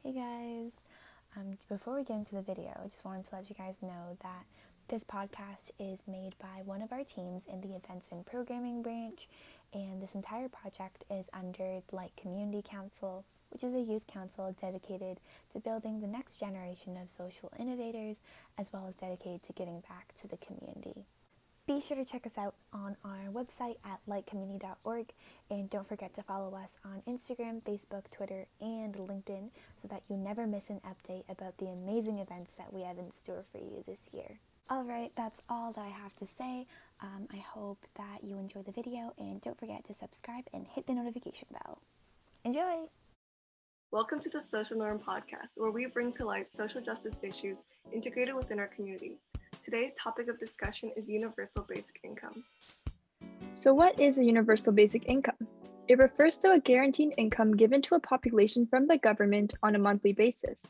Hey guys, before we get into the video, I just wanted to let you guys know that this podcast is made by one of our teams in the Events and Programming branch, and this entire project is under the Light Community Council, which is a youth council dedicated to building the next generation of social innovators, as well as dedicated to giving back to the community. Be sure to check us out on our website at lightcommunity.org, and don't forget to follow us on Instagram, Facebook, Twitter, and LinkedIn so that you never miss an update about the amazing events that we have in store for you this year. Alright, that's all that I have to say. I hope that you enjoy the video, and don't forget to subscribe and hit the notification bell. Enjoy! Welcome to the Social Norm podcast, where we bring to light social justice issues integrated within our community. Today's topic of discussion is universal basic income. So what is a universal basic income? It refers to a guaranteed income given to a population from the government on a monthly basis.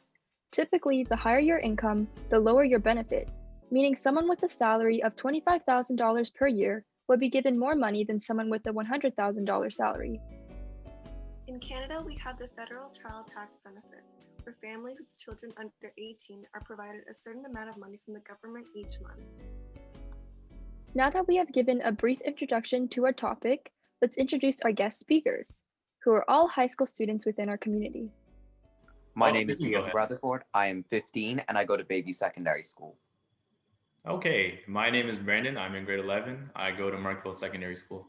Typically, the higher your income, the lower your benefit, meaning someone with a salary of $25,000 per year would be given more money than someone with a $100,000 salary. In Canada, we have the federal child tax benefit, where families with children under 18 are provided a certain amount of money from the government each month. Now that we have given a brief introduction to our topic, let's introduce our guest speakers, who are all high school students within our community. My name is Rutherford. I am 15 and I go to Baby Secondary School. Okay, my name is Brandon. I'm in grade 11. I go to Markville Secondary School.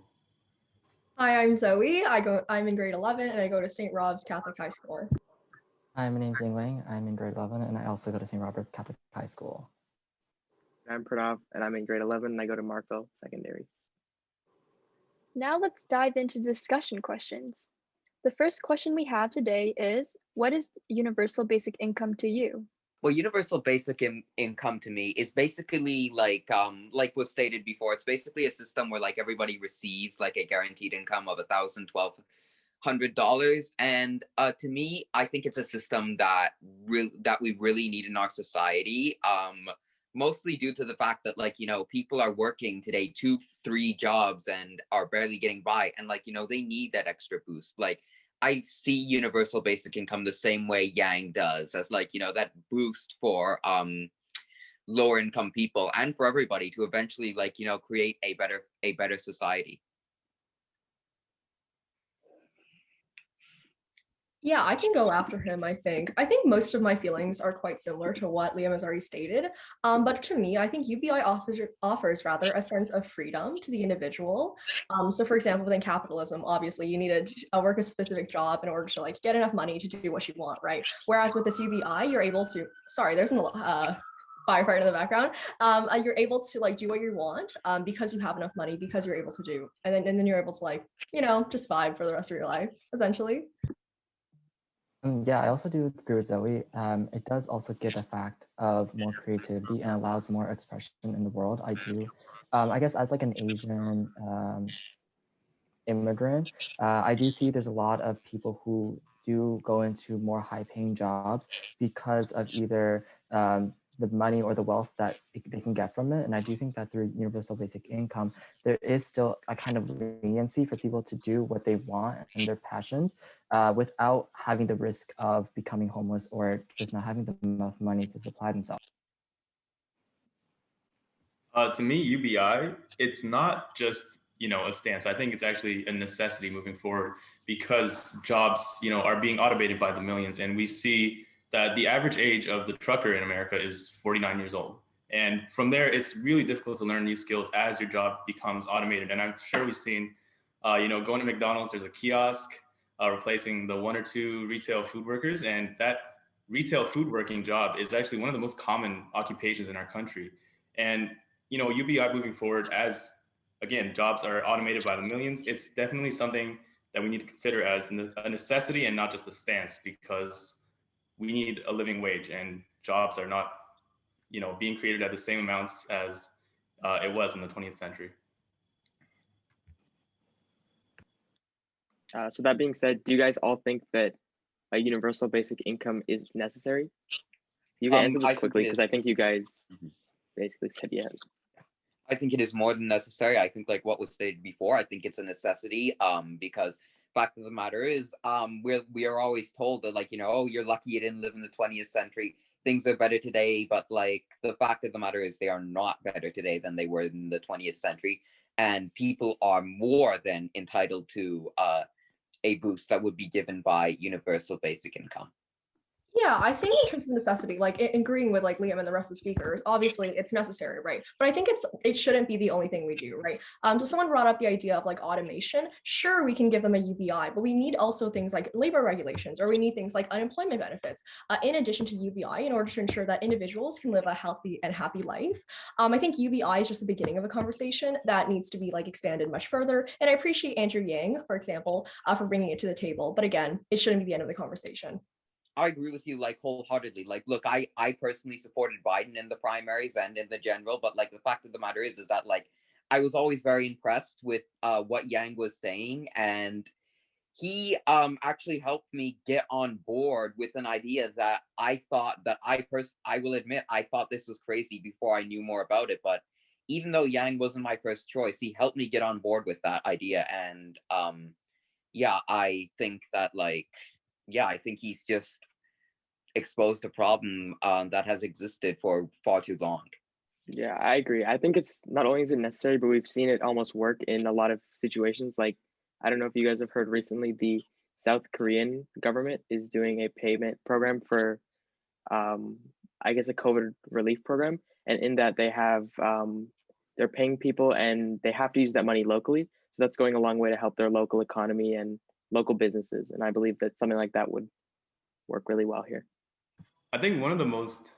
Hi, I'm Zoe. I'm in grade 11 and I go to St. Rob's Catholic High School. Hi, my name's Yangling. I'm in grade 11 and I also go to St. Robert's Catholic High School. I'm Pranav and I'm in grade 11 and I go to Markville Secondary. Now let's dive into discussion questions. The first question we have today is, what is universal basic income to you? Well, universal basic income to me is basically like was stated before, it's basically a system where like everybody receives like a guaranteed income of $1,200. And to me, I think it's a system that we really need in our society. Mostly due to the fact that people are working today 2-3 jobs and are barely getting by, and they need that extra boost. I see universal basic income the same way Yang does, as that boost for lower income people and for everybody to eventually create a better society. Yeah, I can go after him, I think. I think most of my feelings are quite similar to what Liam has already stated. But to me, I think UBI offers a sense of freedom to the individual. So for example, within capitalism, obviously you need to work a specific job in order to get enough money to do what you want, right? Whereas with this UBI, you're able to, sorry, there's firefighter in the background. You're able to do what you want because you have enough money, because you're able to do, and then you're able to just vibe for the rest of your life, essentially. Yeah, I also do agree with Zoe. It does also give the fact of more creativity and allows more expression in the world. I do, I guess as an Asian immigrant, I do see there's a lot of people who do go into more high-paying jobs because of either the money or the wealth that they can get from it. And I do think that through universal basic income, there is still a kind of leniency for people to do what they want and their passions without having the risk of becoming homeless or just not having enough money to supply themselves. To me, UBI, it's not just a stance. I think it's actually a necessity moving forward because jobs are being automated by the millions, and we see that the average age of the trucker in America is 49 years old. And from there, it's really difficult to learn new skills as your job becomes automated. And I'm sure we've seen, going to McDonald's, there's a kiosk replacing the 1 or 2 retail food workers. And that retail food working job is actually one of the most common occupations in our country. And, UBI moving forward, as, again, jobs are automated by the millions, it's definitely something that we need to consider as a necessity and not just a stance, because we need a living wage, and jobs are not, being created at the same amounts as it was in the 20th century. So that being said, do you guys all think that a universal basic income is necessary? You can answer this quickly because I think you guys basically said yes. I think it is more than necessary. I think what was stated before, I think it's a necessity because fact of the matter is, we are always told that, like, oh, you're lucky you didn't live in the 20th century. Things are better today, but like the fact of the matter is they are not better today than they were in the 20th century, and people are more than entitled to a boost that would be given by universal basic income. Yeah, I think in terms of necessity, like agreeing with like Liam and the rest of the speakers, obviously it's necessary, right? But I think it shouldn't be the only thing we do, right? So someone brought up the idea of like automation. Sure, we can give them a UBI, but we need also things like labor regulations, or we need things like unemployment benefits, in addition to UBI, in order to ensure that individuals can live a healthy and happy life. I think UBI is just the beginning of a conversation that needs to be like expanded much further. And I appreciate Andrew Yang, for example, for bringing it to the table. But again, it shouldn't be the end of the conversation. I agree with you, like, wholeheartedly. Like, look, I personally supported Biden in the primaries and in the general, but like the fact of the matter is that like I was always very impressed with what Yang was saying, and he actually helped me get on board with an idea that I thought that I will admit I thought this was crazy before I knew more about it, but even though Yang wasn't my first choice, he helped me get on board with that idea, and yeah, I think that like I think he's just exposed a problem that has existed for far too long. Yeah, I agree. I think it's not only is it necessary, but we've seen it almost work in a lot of situations. Like, I don't know if you guys have heard recently, the South Korean government is doing a payment program for, I guess, a COVID relief program. And in that, they have, they're paying people and they have to use that money locally. So that's going a long way to help their local economy and local businesses. And I believe that something like that would work really well here. I think one of the most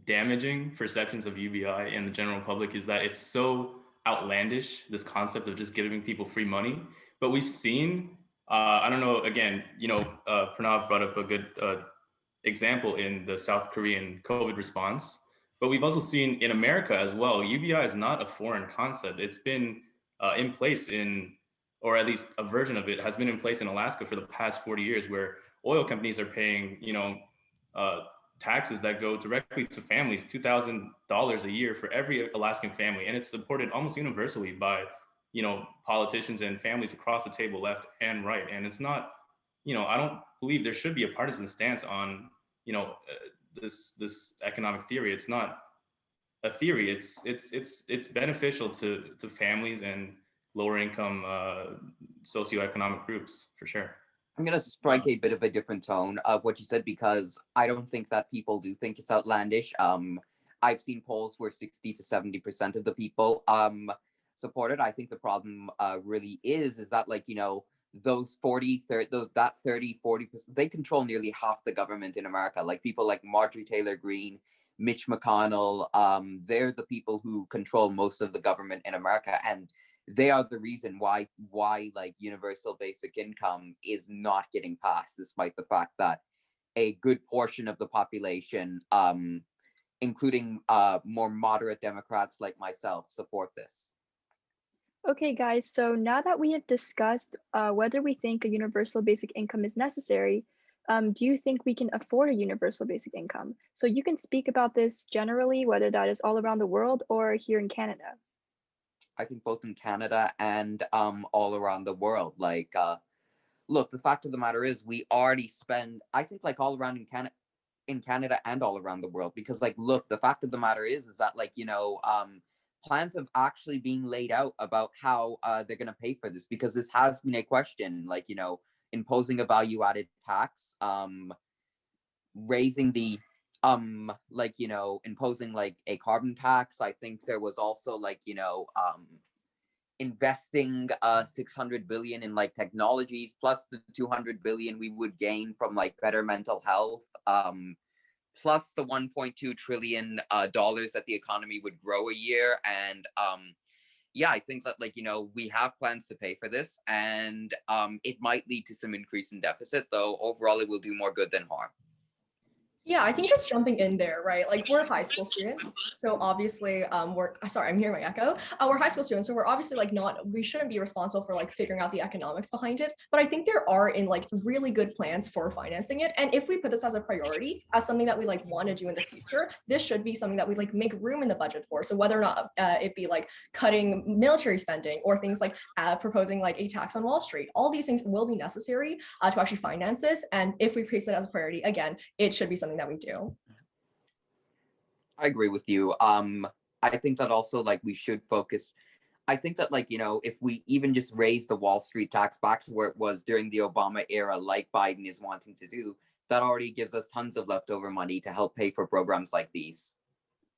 damaging perceptions of UBI in the general public is that it's so outlandish, this concept of just giving people free money. But we've seen, I don't know, again, Pranav brought up a good example in the South Korean COVID response. But we've also seen in America as well, UBI is not a foreign concept. It's been in place or at least a version of it has been in place in Alaska for the past 40 years, where oil companies are paying, taxes that go directly to families, $2,000 a year for every Alaskan family. And it's supported almost universally by, politicians and families across the table, left and right. And it's not, I don't believe there should be a partisan stance on, this economic theory. It's not a theory. It's beneficial to families and lower income socioeconomic groups, for sure. I'm going to strike a bit of a different tone of what you said, because I don't think that people do think it's outlandish. I've seen polls where 60 to 70% of the people support it. I think the problem really is that, like, those 30, 40%, they control nearly half the government in America. Like people like Marjorie Taylor Greene, Mitch McConnell, they're the people who control most of the government in America. And they are the reason why like universal basic income is not getting passed, despite the fact that a good portion of the population, including more moderate Democrats like myself, support this. Okay, guys, so now that we have discussed whether we think a universal basic income is necessary, do you think we can afford a universal basic income? So you can speak about this generally, whether that is all around the world or here in Canada. I think both in Canada and all around the world. Like, look, the fact of the matter is we already spend, I think, like all around in Canada and all around the world, because like, look, the fact of the matter is that like, plans have actually been laid out about how they're going to pay for this, because this has been a question, like, imposing a value added tax, raising the imposing like a carbon tax. I think there was also like, investing 600 billion in like technologies, plus the 200 billion we would gain from like better mental health, plus the 1.2 trillion dollars that the economy would grow a year. And I think that like, we have plans to pay for this, and it might lead to some increase in deficit, though overall it will do more good than harm. Yeah, I think just jumping in there, right? Like we're high school students, so obviously, we're sorry, I'm hearing my echo. We're high school students, so we're obviously like not, we shouldn't be responsible for like figuring out the economics behind it. But I think there are in like really good plans for financing it, and if we put this as a priority, as something that we like want to do in the future, this should be something that we like make room in the budget for. So whether or not it be like cutting military spending or things like proposing like a tax on Wall Street, all these things will be necessary to actually finance this. And if we place it as a priority, again, it should be something that we do. I agree with you. I think that also like we should focus. I think that like, you know, if we even just raise the Wall Street tax back to where it was during the Obama era, like Biden is wanting to do, that already gives us tons of leftover money to help pay for programs like these.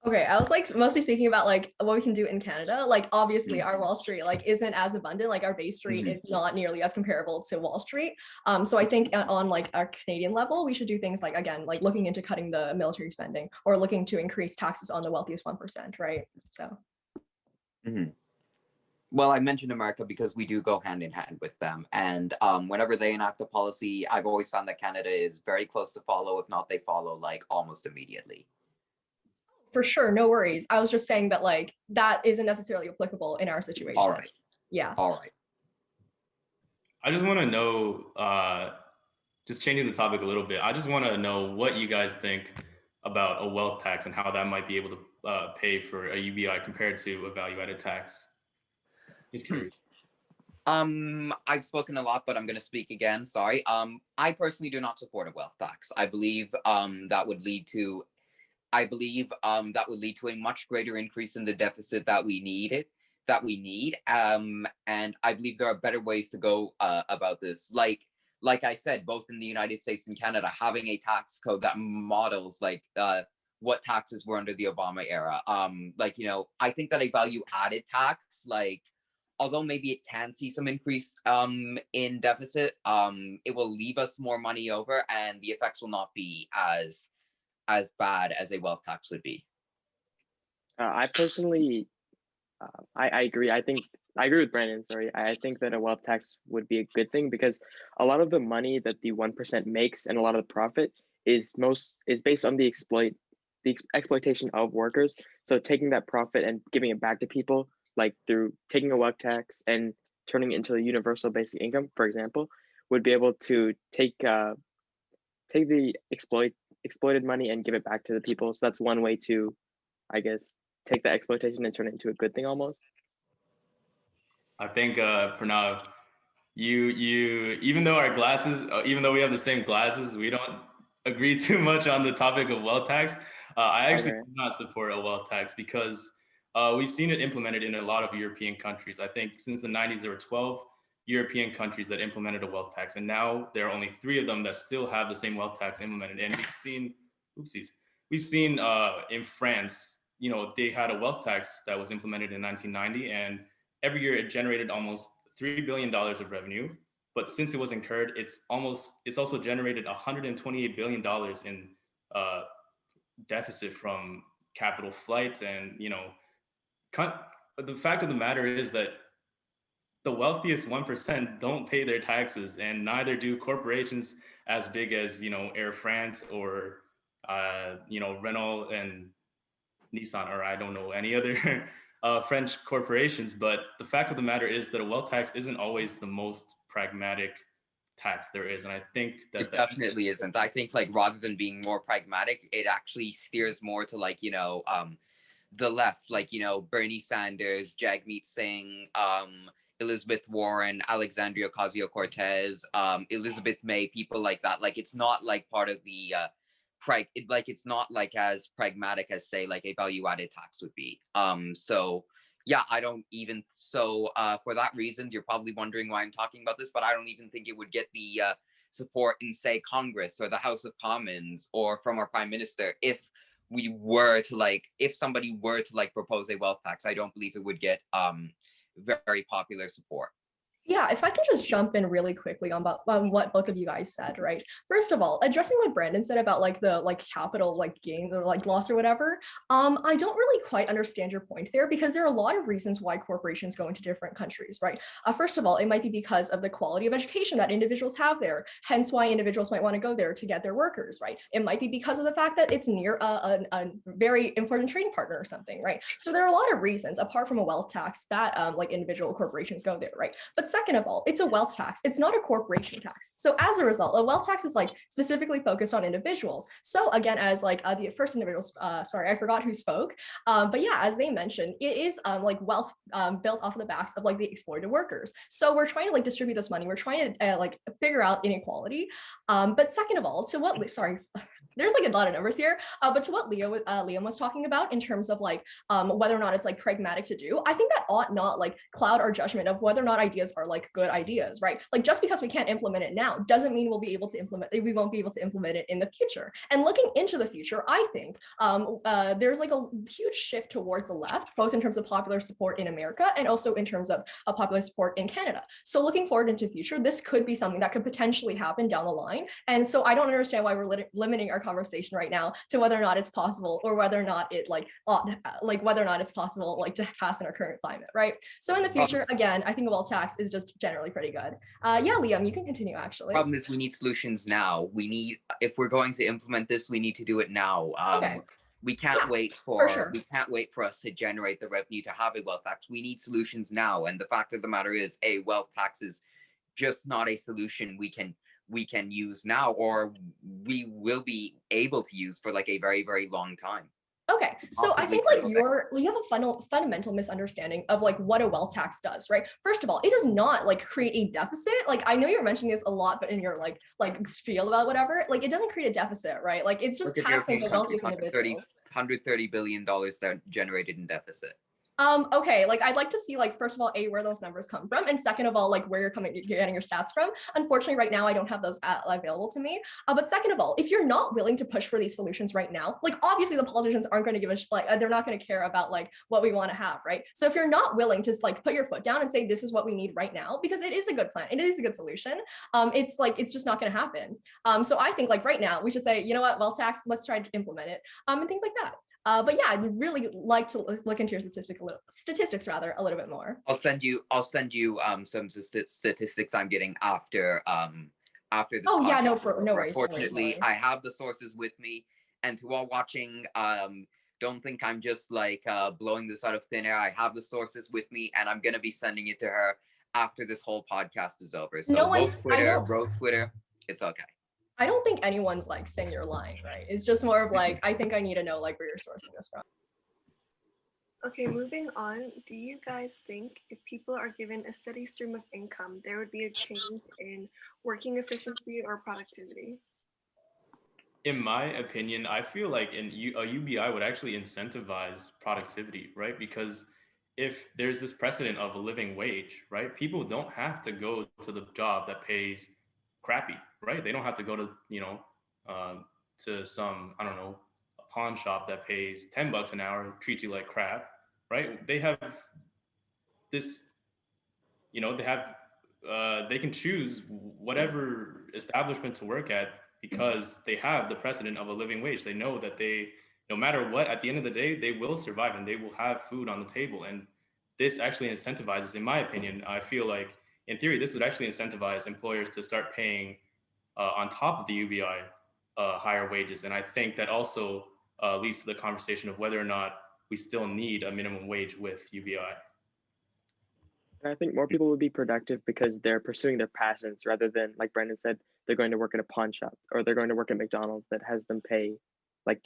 Okay, I was like mostly speaking about like what we can do in Canada. Like obviously Mhm. our Wall Street like isn't as abundant. Like our Bay Street Mhm. is not nearly as comparable to Wall Street. So I think on like our Canadian level, we should do things like again like looking into cutting the military spending or looking to increase taxes on the wealthiest 1%, right? So Mhm. Well, I mentioned America because we do go hand in hand with them. And whenever they enact a policy, I've always found that Canada is very close to follow. If not, they follow like almost immediately. for sure, no worries. I was just saying that like that isn't necessarily applicable in our All situation. right. Yeah. All right. I just want to know, just changing the topic a little bit. I just want to know what you guys think about a wealth tax and how that might be able to pay for a UBI compared to a value-added tax. Just curious. I've spoken a lot, but I'm going to speak again. Sorry. I personally do not support a wealth tax. I believe that would lead to a much greater increase in the deficit that we need. And I believe there are better ways to go about this. Like I said, both in the United States and Canada, having a tax code that models like what taxes were under the Obama era. Like, you know, I think that a value added tax, like, although maybe it can see some increase in deficit, it will leave us more money over, and the effects will not be as bad as a wealth tax would be. I personally, I agree. I agree with Brandon. Sorry, I think that a wealth tax would be a good thing because a lot of the money that the 1% makes and a lot of the profit is based on the exploitation of workers. So taking that profit and giving it back to people, like through taking a wealth tax and turning it into a universal basic income, for example, would be able to take the exploited money and give it back to the people. So that's one way to, I guess, take that exploitation and turn it into a good thing almost. I think Pranav, you even though even though we have the same glasses, we don't agree too much on the topic of wealth tax. I actually Okay. do not support a wealth tax because we've seen it implemented in a lot of European countries. I think since the 90s, there were 12 European countries that implemented a wealth tax, and now there are only 3 of them that still have the same wealth tax implemented. And we've seen in France, you know, they had a wealth tax that was implemented in 1990, and every year it generated almost $3 billion of revenue. But since it was incurred, it's also generated $128 billion in uh, deficit from capital flight. And you know, the fact of the matter is that the wealthiest 1% don't pay their taxes, and neither do corporations as big as, you know, Air France or you know, Renault and Nissan, or I don't know any other French corporations. But the fact of the matter is that a wealth tax isn't always the most pragmatic tax there is, and I think that It definitely isn't. I think like rather than being more pragmatic, it actually steers more to like, you know, the left, like, you know, Bernie Sanders, Jagmeet Singh, Elizabeth Warren, Alexandria Ocasio-Cortez, Elizabeth May, people like that. Like, it's not like part of the it's not like as pragmatic as say like a value-added tax would be. So yeah, I don't even for that reason, you're probably wondering why I'm talking about this, but I don't even think it would get the support in say Congress or the House of Commons or from our Prime Minister if somebody were to like propose a wealth tax. I don't believe it would get very popular support. Yeah, if I can just jump in really quickly on what both of you guys said, right? First of all, addressing what Brandon said about like the capital gain or loss or whatever, I don't really quite understand your point there because there are a lot of reasons why corporations go into different countries, right? First of all, it might be because of the quality of education that individuals have there, hence why individuals might want to go there to get their workers, right? It might be because of the fact that it's near a very important trading partner or something, right? So there are a lot of reasons apart from a wealth tax that individual corporations go there, right? But second of all, it's a wealth tax. It's not a corporation tax. So as a result, a wealth tax is specifically focused on individuals. So again, as the first individuals, sorry, I forgot who spoke. But yeah, as they mentioned, it is wealth built off of the backs of the exploited workers. So we're trying to distribute this money. We're trying to figure out inequality. But second of all, to what, sorry, there's a lot of numbers here, but to what Liam was talking about in terms of whether or not it's pragmatic to do, I think that ought not cloud our judgment of whether or not ideas are good ideas, right? Just because we can't implement it now doesn't mean we won't be able to implement it in the future. And looking into the future, I think there's a huge shift towards the left, both in terms of popular support in America and also in terms of popular support in Canada. So looking forward into the future, this could be something that could potentially happen down the line. And so I don't understand why we're limiting our conversation right now to whether or not it's possible or whether or not it whether or not it's possible to pass in our current climate, right? So in the future, again, I think a wealth tax is just generally pretty good. Yeah, Liam, you can continue actually. Problem is we need solutions now. We need, if we're going to implement this, we need to do it now. Okay. We can't wait sure. we can't wait for us to generate the revenue to have a wealth tax. We need solutions now. And the fact of the matter is, a wealth tax is just not a solution we can use now, or we will be able to use for a very, very long time. Okay, so I think you have a fundamental misunderstanding of what a wealth tax does, right? First of all, it does not create a deficit. I know you're mentioning this a lot, but in your spiel about whatever, it doesn't create a deficit, right? It's just taxing the wealthiest individuals. $130 billion that generated in deficit. Okay, I'd like to see first of all, where those numbers come from, and second of all, where you're getting your stats from. Unfortunately, right now I don't have those available to me. But second of all, if you're not willing to push for these solutions right now, obviously the politicians aren't going to give a they're not going to care about what we want to have, right? So if you're not willing to put your foot down and say this is what we need right now, because it is a good plan, it is a good solution, it's just not going to happen. So I think right now we should say, you know what, wealth tax, let's try to implement it, and things like that. But yeah, I'd really like to look into your statistics a little bit more. I'll send you some statistics I'm getting after this. Oh podcast. Yeah, no worries. Unfortunately, I have the sources with me, and to all watching, don't think I'm just blowing this out of thin air. I have the sources with me, and I'm gonna be sending it to her after this whole podcast is over. So Rose Twitter, it's okay. I don't think anyone's saying you're lying, right? It's just more of I think I need to know where you're sourcing this from. Okay, moving on. Do you guys think if people are given a steady stream of income, there would be a change in working efficiency or productivity? In my opinion, I feel like a UBI would actually incentivize productivity, right? Because if there's this precedent of a living wage, right, people don't have to go to the job that pays crappy, right? They don't have to go to, to some, I don't know, a pawn shop that pays $10 an hour and treats you like crap, right? They have this, they can choose whatever establishment to work at because they have the precedent of a living wage. They know that no matter what, at the end of the day, they will survive and they will have food on the table. And this actually incentivizes, in my opinion, I feel like in theory, this would actually incentivize employers to start paying on top of the UBI higher wages. And I think that also leads to the conversation of whether or not we still need a minimum wage with UBI. And I think more people would be productive because they're pursuing their passions rather than, like Brandon said, they're going to work at a pawn shop or they're going to work at McDonald's that has them pay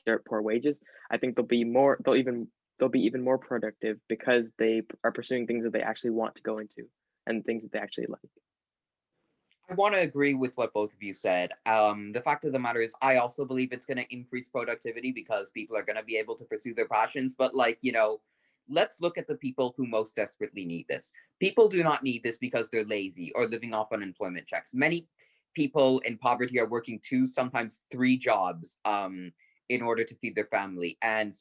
dirt poor wages. I think they'll be even more productive because they are pursuing things that they actually want to go into and things that they actually like. I want to agree with what both of you said. The fact of the matter is, I also believe it's going to increase productivity because people are going to be able to pursue their passions. But let's look at the people who most desperately need this. People do not need this because they're lazy or living off unemployment checks. Many people in poverty are working 2, sometimes 3 jobs in order to feed their family. And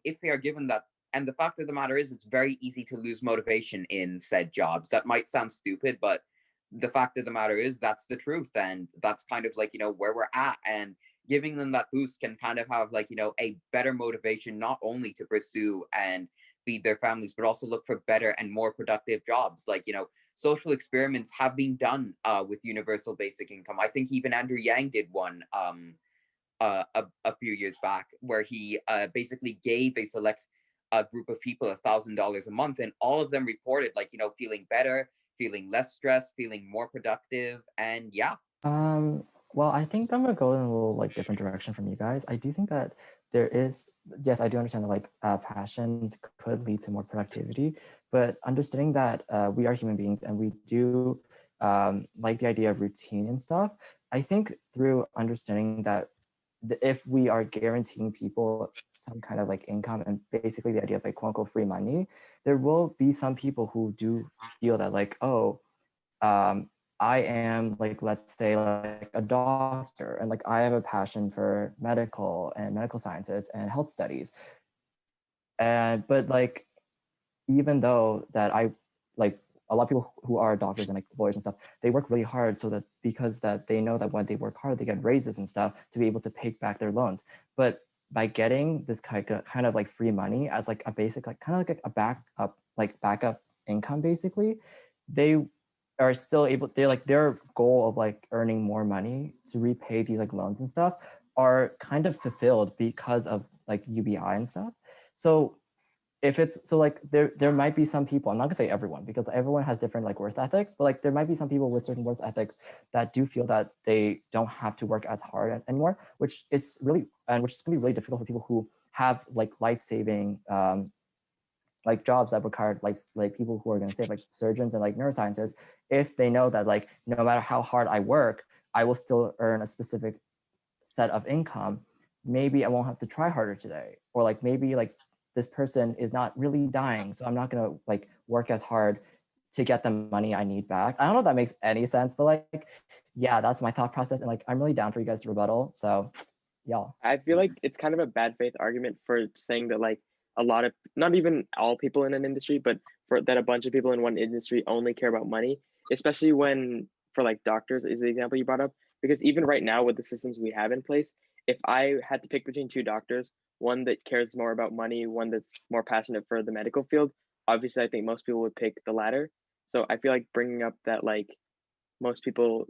if they are given that And the fact of the matter is, it's very easy to lose motivation in said jobs. That might sound stupid, but the fact of the matter is, that's the truth. And that's kind of like, where we're at. And giving them that boost can kind of have like, a better motivation, not only to pursue and feed their families, but also look for better and more productive jobs. Like, social experiments have been done with universal basic income. I think even Andrew Yang did one a few years back, where he basically gave a select group of people $1,000 a month, and all of them reported like, feeling better, feeling less stressed, feeling more productive, and yeah. Well, I think I'm gonna go in a little like different direction from you guys. I do think that there is, yes, I do understand that like passions could lead to more productivity, but understanding that we are human beings and we do like the idea of routine and stuff. I think through understanding that if we are guaranteeing people some kind of like income and basically the idea of like quote unquote free money, there will be some people who do feel that like, oh, I am like, let's say like a doctor and like I have a passion for medical sciences and health studies. And but like, even though that I like a lot of people who are doctors and like lawyers and stuff, they work really hard so that because that they know that when they work hard, they get raises and stuff to be able to pay back their loans. But by getting this kind of like free money as like a basic, like kind of like backup income, basically, they are still able, they like their goal of like earning more money to repay these like loans and stuff are kind of fulfilled because of like UBI and stuff. So if it's so like there might be some people, I'm not gonna say everyone because everyone has different like worth ethics, but like there might be some people with certain worth ethics that do feel that they don't have to work as hard anymore, which is really which is gonna be really difficult for people who have like life-saving like jobs that require like people who are going to save, like surgeons and like neuroscientists, if they know that like no matter how hard I work, I will still earn a specific set of income. Maybe I won't have to try harder today, or like maybe like this person is not really dying, so I'm not going to like work as hard to get the money I need back. I don't know if that makes any sense, but like, yeah, that's my thought process, and like I'm really down for you guys to rebuttal. So, y'all. I feel like it's kind of a bad faith argument for saying that like a lot of, not even all people in an industry, but for that a bunch of people in one industry only care about money, especially when for like doctors is the example you brought up. Because even right now with the systems we have in place, if I had to pick between two doctors, one that cares more about money, one that's more passionate for the medical field, obviously I think most people would pick the latter. So I feel like bringing up that like most people,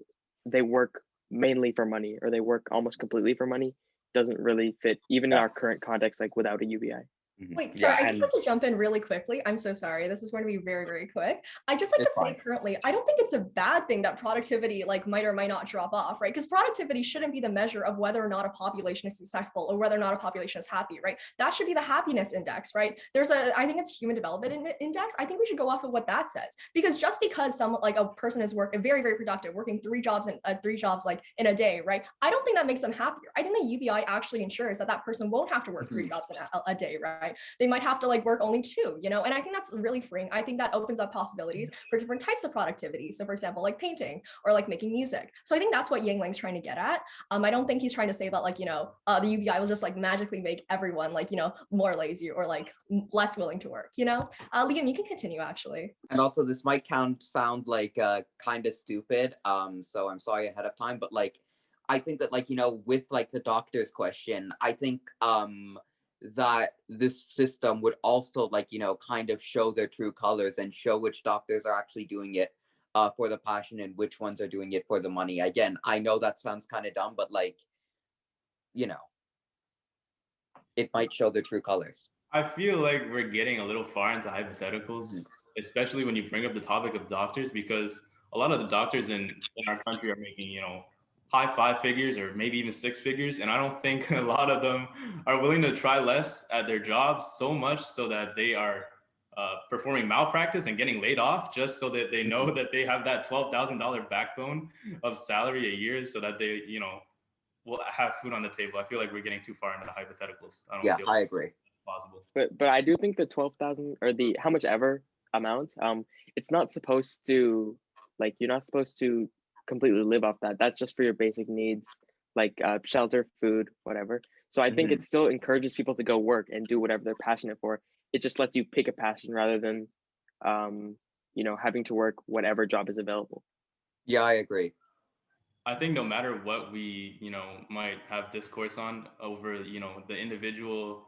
they work mainly for money or they work almost completely for money doesn't really fit even in our current context, like without a UBI. Wait, sorry, I just have to jump in really quickly. I'm so sorry. This is going to be very, very quick. I just like to say currently, I don't think it's a bad thing that productivity like might or might not drop off, right? Because productivity shouldn't be the measure of whether or not a population is successful or whether or not a population is happy, right? That should be the happiness index, right? I think it's human development index. I think we should go off of what that says. Because just because some like a person is very, very productive, working three jobs like in a day, right? I don't think that makes them happier. I think the UBI actually ensures that that person won't have to work three jobs in a day, right? They might have to like work only two, and I think that's really freeing. I think that opens up possibilities for different types of productivity. So for example, like painting or like making music. So I think that's what Yangling's trying to get at. I don't think he's trying to say that like, the UBI will just like magically make everyone like, more lazy or like less willing to work, Liam, you can continue actually. And also this might sound like kind of stupid. So I'm sorry ahead of time, but like, I think that like, with like the doctor's question, I think that this system would also like kind of show their true colors and show which doctors are actually doing it for the passion and which ones are doing it for the money. Again, I know that sounds kind of dumb, but like it might show their true colors. I feel like we're getting a little far into hypotheticals, especially when you bring up the topic of doctors, because a lot of the doctors in our country are making high five figures or maybe even six figures. And I don't think a lot of them are willing to try less at their jobs so much so that they are performing malpractice and getting laid off just so that they know that they have that $12,000 backbone of salary a year so that they, will have food on the table. I feel like we're getting too far into the hypotheticals. I agree. It's possible. But I do think the 12,000 or the how much ever amount, it's not supposed to, like, you're not supposed to completely live off that. That's just for your basic needs, like shelter, food, whatever. So I think it still encourages people to go work and do whatever they're passionate for. it just lets you pick a passion rather than having to work whatever job is available. Yeah, I agree. I think no matter what we, might have discourse on over, the individual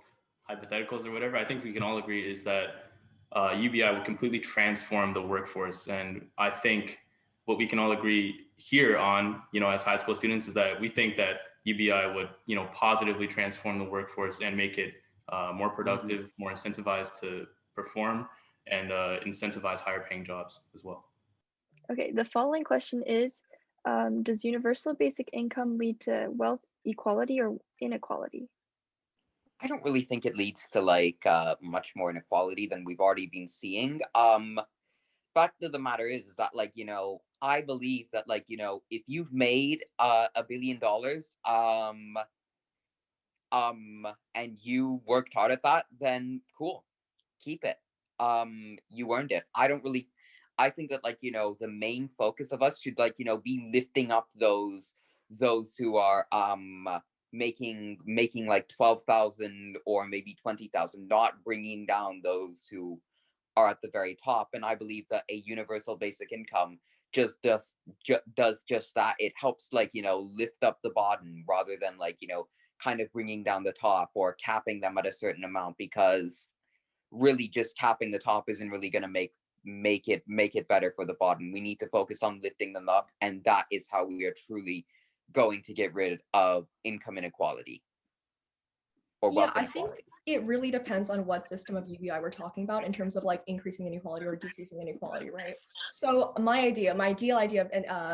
hypotheticals or whatever, I think we can all agree is that UBI would completely transform the workforce. And I think what we can all agree here on, as high school students, is that we think that UBI would, positively transform the workforce and make it more productive, more incentivized to perform, and incentivize higher paying jobs as well. Okay, the following question is, does universal basic income lead to wealth equality or inequality? I don't really think it leads to like much more inequality than we've already been seeing. Fact of the matter is that like I believe that like if you've made $1 billion and you worked hard at that, then cool, keep it. You earned it. I think that like the main focus of us should like be lifting up those who are making like 12,000 or maybe 20,000, not bringing down those who are at the very top. And I believe that a universal basic income just does just that. It helps like lift up the bottom rather than like kind of bringing down the top or capping them at a certain amount, because really just capping the top isn't really going to make it better for the bottom. We need to focus on lifting them up, and that is how we are truly going to get rid of income inequality or Yeah, wealth I think inequality. it really depends on what system of UBI we're talking about in terms of like increasing inequality or decreasing inequality, right? So my ideal idea of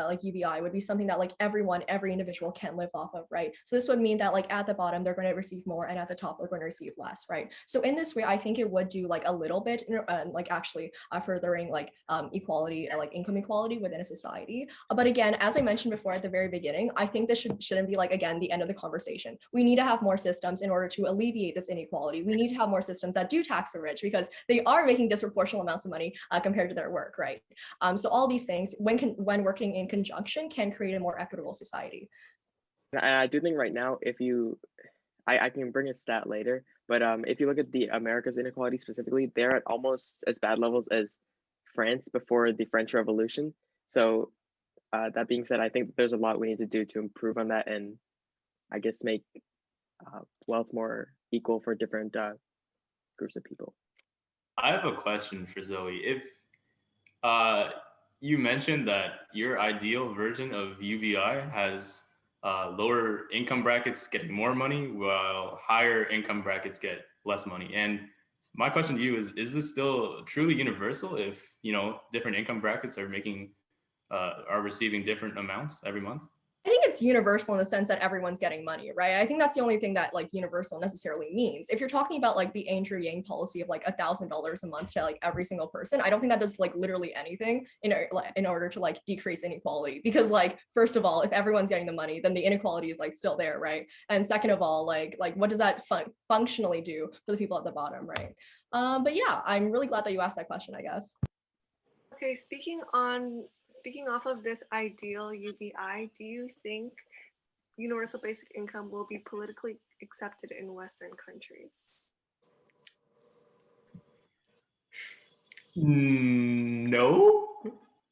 like UBI would be something that like every individual can live off of, right? So this would mean that like at the bottom they're going to receive more, and at the top they're going to receive less, right? So in this way, I think it would do like a little bit, like actually furthering like equality, like income equality within a society. But again, as I mentioned before at the very beginning, I think this shouldn't be like again the end of the conversation. We need to have more systems in order to alleviate this inequality. We need to have more systems that do tax the rich because they are making disproportional amounts of money compared to their work, right? So all these things, when working in conjunction, can create a more equitable society. And I do think right now, I can bring a stat later, but if you look at the America's inequality specifically, they're at almost as bad levels as France before the French Revolution. So that being said, I think there's a lot we need to do to improve on that, and I guess make wealth more equal for different groups of people. I have a question for Zoe. If you mentioned that your ideal version of UBI has lower income brackets getting more money while higher income brackets get less money. And my question to you is this still truly universal if, different income brackets are are receiving different amounts every month? I think it's universal in the sense that everyone's getting money, right? I think that's the only thing that like universal necessarily means. If you're talking about like the Andrew Yang policy of like $1,000 a month to like every single person, I don't think that does like literally anything in order to like decrease inequality. Because like first of all, if everyone's getting the money, then the inequality is like still there, right? And second of all, like what does that functionally do for the people at the bottom, right? But yeah, I'm really glad that you asked that question, I guess. Okay, speaking off of this ideal UBI, do you think universal basic income will be politically accepted in Western countries? No.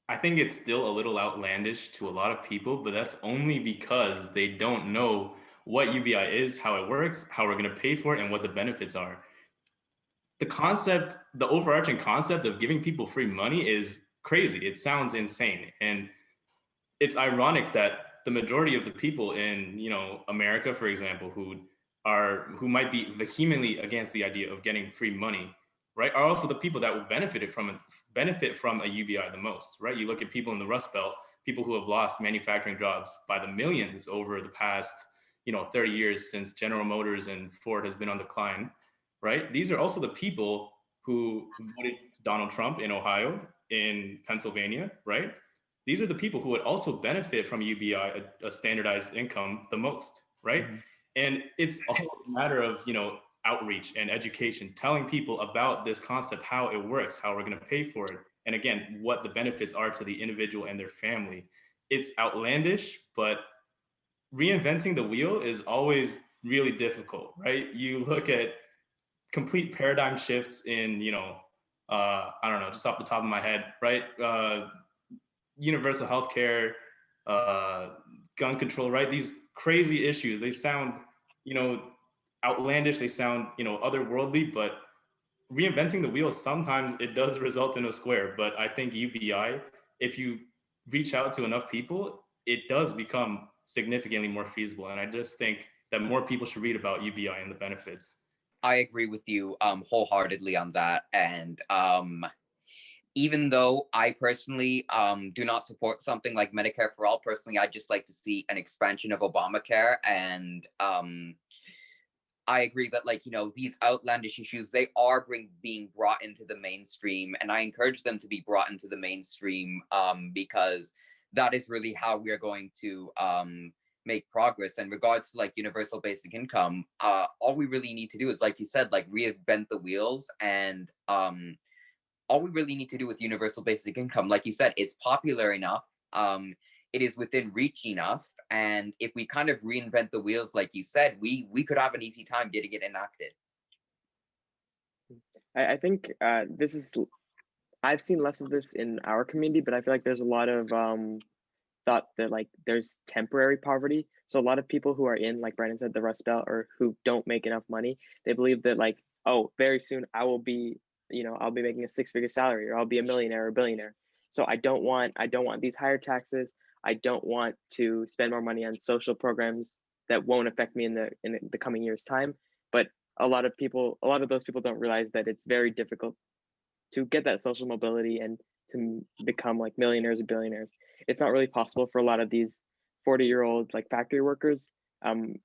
I think it's still a little outlandish to a lot of people, but that's only because they don't know what UBI is, how it works, how we're going to pay for it, and what the benefits are. The overarching concept of giving people free money is crazy. It sounds insane. And it's ironic that the majority of the people in, America, for example, who might be vehemently against the idea of getting free money, right, are also the people that will benefit from a UBI the most, right? You look at people in the Rust Belt, people who have lost manufacturing jobs by the millions over the past, 30 years since General Motors and Ford has been on decline, right? These are also the people who voted Donald Trump in Ohio, in Pennsylvania, right? These are the people who would also benefit from UBI, a standardized income, the most, right? Mm-hmm. And it's all a matter of, outreach and education, telling people about this concept, how it works, how we're going to pay for it, and again, what the benefits are to the individual and their family. It's outlandish, but reinventing the wheel is always really difficult, right? You look at complete paradigm shifts in, I don't know, just off the top of my head, right? Universal healthcare, gun control, right? These crazy issues, they sound, outlandish, they sound, otherworldly, but reinventing the wheel, sometimes it does result in a square. But I think UBI, if you reach out to enough people, it does become significantly more feasible. And I just think that more people should read about UBI and the benefits. I agree with you wholeheartedly on that. And even though I personally do not support something like Medicare for all, personally, I'd just like to see an expansion of Obamacare. And I agree that, like, these outlandish issues, they are being brought into the mainstream. And I encourage them to be brought into the mainstream because that is really how we are going to make progress. In regards to like universal basic income, all we really need to do is, like you said, like reinvent the wheels. And all we really need to do with universal basic income, like you said, is popular enough. It is within reach enough. And if we kind of reinvent the wheels, like you said, we could have an easy time getting it enacted. I think I've seen less of this in our community, but I feel like there's a lot of thought that like there's temporary poverty. So a lot of people who are in, like Brandon said, the Rust Belt, or who don't make enough money, they believe that like, oh, very soon I will be, I'll be making a 6-figure salary, or I'll be a millionaire or a billionaire. So I don't want these higher taxes. I don't want to spend more money on social programs that won't affect me in the coming years' time. But a lot of those people don't realize that it's very difficult to get that social mobility and to become like millionaires or billionaires. It's not really possible for a lot of these 40-year-old like factory workers,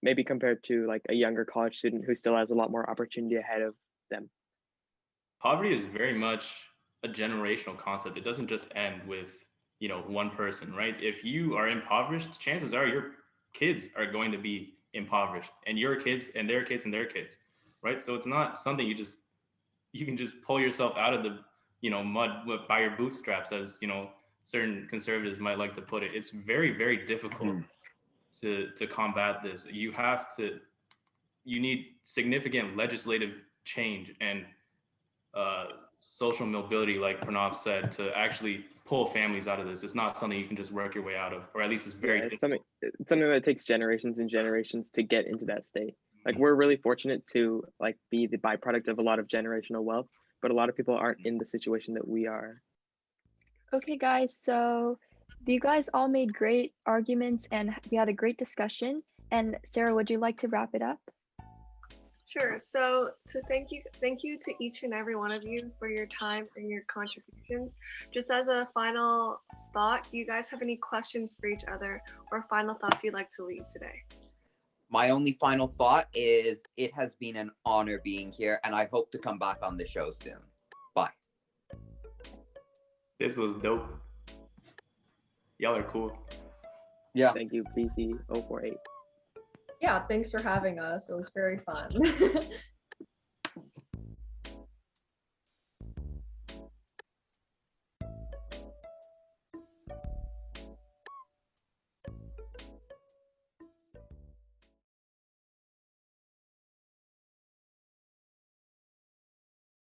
maybe compared to like a younger college student who still has a lot more opportunity ahead of them. Poverty is very much a generational concept. It doesn't just end with, one person, right? If you are impoverished, chances are your kids are going to be impoverished, and your kids and their kids and their kids, right? So it's not something you can just pull yourself out of the, mud by your bootstraps, as, certain conservatives might like to put it. It's very, very difficult to combat this. You need significant legislative change and social mobility, like Pranav said, to actually pull families out of this. It's not something you can just work your way out of, or at least it's very difficult. It's something that takes generations and generations to get into that state. Like, we're really fortunate to like be the byproduct of a lot of generational wealth, but a lot of people aren't in the situation that we are. Okay, guys, so you guys all made great arguments and we had a great discussion. And Sarah, would you like to wrap it up? Sure. So to thank you to each and every one of you for your time and your contributions. Just as a final thought, do you guys have any questions for each other or final thoughts you'd like to leave today? My only final thought is it has been an honor being here, and I hope to come back on the show soon. Bye. This was dope. Y'all are cool. Yeah. Thank you, BC048. Yeah, thanks for having us. It was very fun.